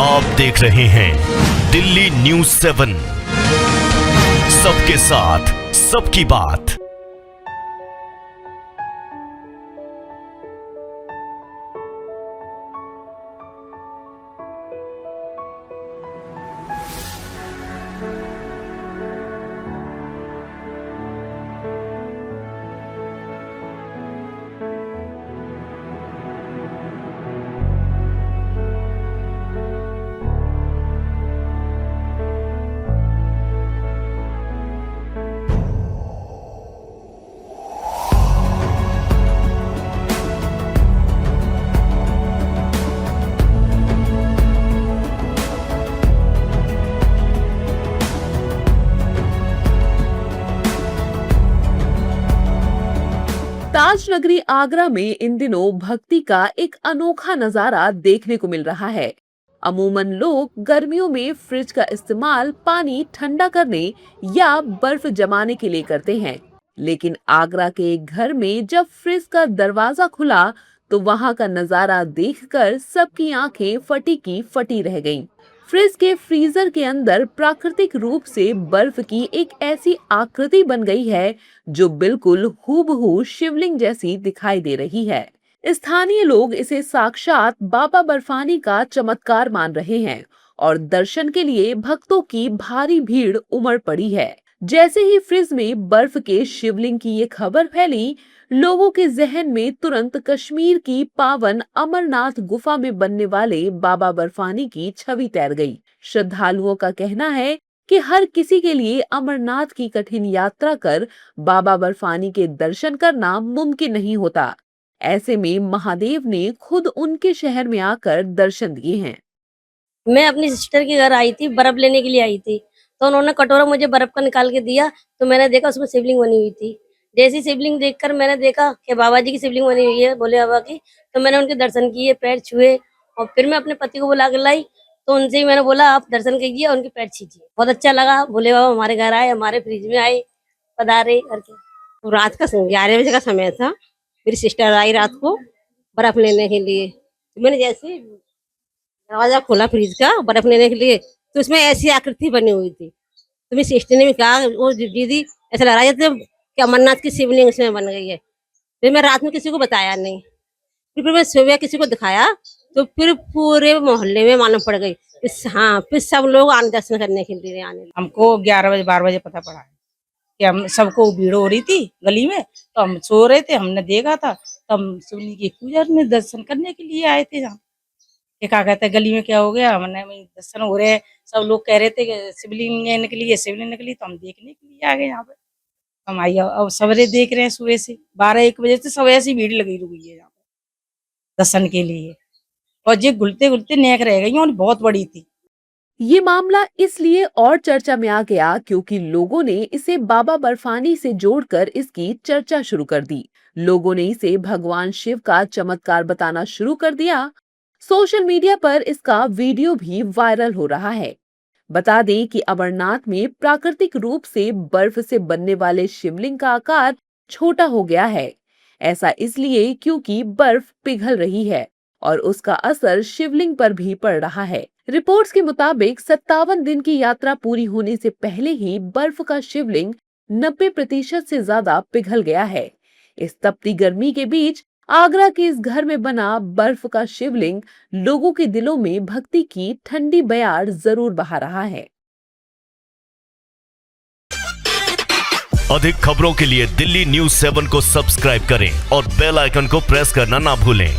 आप देख रहे हैं दिल्ली न्यूज़ 7, सबके साथ सबकी बात। ताज नगरी आगरा में इन दिनों भक्ति का एक अनोखा नजारा देखने को मिल रहा है। अमूमन लोग गर्मियों में फ्रिज का इस्तेमाल पानी ठंडा करने या बर्फ जमाने के लिए करते हैं, लेकिन आगरा के एक घर में जब फ्रिज का दरवाजा खुला तो वहां का नजारा देखकर सबकी आंखें फटी की फटी रह गईं। फ्रिज के फ्रीजर के अंदर प्राकृतिक रूप से बर्फ की एक ऐसी आकृति बन गई है जो बिल्कुल हूबहू शिवलिंग जैसी दिखाई दे रही है। स्थानीय लोग इसे साक्षात बाबा बर्फानी का चमत्कार मान रहे हैं और दर्शन के लिए भक्तों की भारी भीड़ उमड़ पड़ी है। जैसे ही फ्रिज में बर्फ के शिवलिंग की ये खबर फैली, लोगों के जहन में तुरंत कश्मीर की पावन अमरनाथ गुफा में बनने वाले बाबा बर्फानी की छवि तैर गई। श्रद्धालुओं का कहना है कि हर किसी के लिए अमरनाथ की कठिन यात्रा कर बाबा बर्फानी के दर्शन करना मुमकिन नहीं होता। ऐसे में महादेव ने खुद उनके शहर में आकर दर्शन दिए हैं। मैं अपनी सिस्टर के घर आई थी, बर्फ लेने के लिए आई थी, तो उन्होंने कटोरा मुझे बर्फ का निकाल के दिया, तो मैंने देखा उसमें शिवलिंग बनी हुई थी। जैसी शिवलिंग देखकर मैंने देखा कि बाबा जी की शिवलिंग बनी हुई है, भोले बाबा की, तो मैंने उनके दर्शन किए, पैर छुए और फिर मैं अपने पति को बुला के लाई, तो उनसे ही मैंने बोला आप दर्शन कीजिए और उनके पैर छीजिए। बहुत अच्छा लगा, भोले बाबा हमारे घर आए, हमारे फ्रिज में आए, पधारे करके। तो रात का 11 बजे का समय था, मेरी सिस्टर आई रात को बर्फ लेने के लिए। तो मैंने जैसे दरवाजा खोला फ्रिज का बर्फ लेने के लिए, तो उसमें ऐसी आकृति बनी हुई थी। तो मेरी सिस्टर ने भी कहा वो दीदी ऐसा लग रहा है जैसे कि अमरनाथ की शिवलिंग इसमें बन गई है। फिर मैं रात में किसी को बताया नहीं, फिर मैं सुबह किसी को दिखाया, तो फिर पूरे मोहल्ले में मालूम पड़ गई। फिर सब लोग आने दर्शन करने के लिए आने। हमको 11 बजे 12 बजे पता पड़ा कि हम सबको भीड़ हो रही थी गली में, तो हम सो रहे थे, हमने देखा था, तो हम शिवलिंग की पूजा में दर्शन करने के लिए आए थे। जहाँ क्या कहते हैं गली में क्या हो गया, हमने दर्शन हो रहे, सब लोग कह रहे थे कि शिवलिंग निकली है, शिवलिंग निकली, तो हम देखने के लिए आ गए यहाँ पे। हम आइए अब सवेरे देख रहे हैं, सुबह से 12-1 बजे से सब ऐसी भीड़ लगी हुई है यहाँ पे दर्शन के लिए, और ये घुलते घुलते नेक रह गई और बहुत बड़ी थी। ये मामला इसलिए और चर्चा में आ गया क्योंकि लोगों ने इसे बाबा बर्फानी से जोड़कर इसकी चर्चा शुरू कर दी। लोगों ने इसे भगवान शिव का चमत्कार बताना शुरू कर दिया। सोशल मीडिया पर इसका वीडियो भी वायरल हो रहा है। बता दें कि अमरनाथ में प्राकृतिक रूप से बर्फ से बनने वाले शिवलिंग का आकार छोटा हो गया है। ऐसा इसलिए क्योंकि बर्फ पिघल रही है और उसका असर शिवलिंग पर भी पड़ रहा है। रिपोर्ट्स के मुताबिक 57 दिन की यात्रा पूरी होने से पहले ही बर्फ का शिवलिंग 90% से ज्यादा पिघल गया है। इस तपती गर्मी के बीच आगरा के इस घर में बना बर्फ का शिवलिंग लोगों के दिलों में भक्ति की ठंडी बयार जरूर बहा रहा है। अधिक खबरों के लिए दिल्ली न्यूज़ 7 को सब्सक्राइब करें और बेल आइकन को प्रेस करना ना भूलें।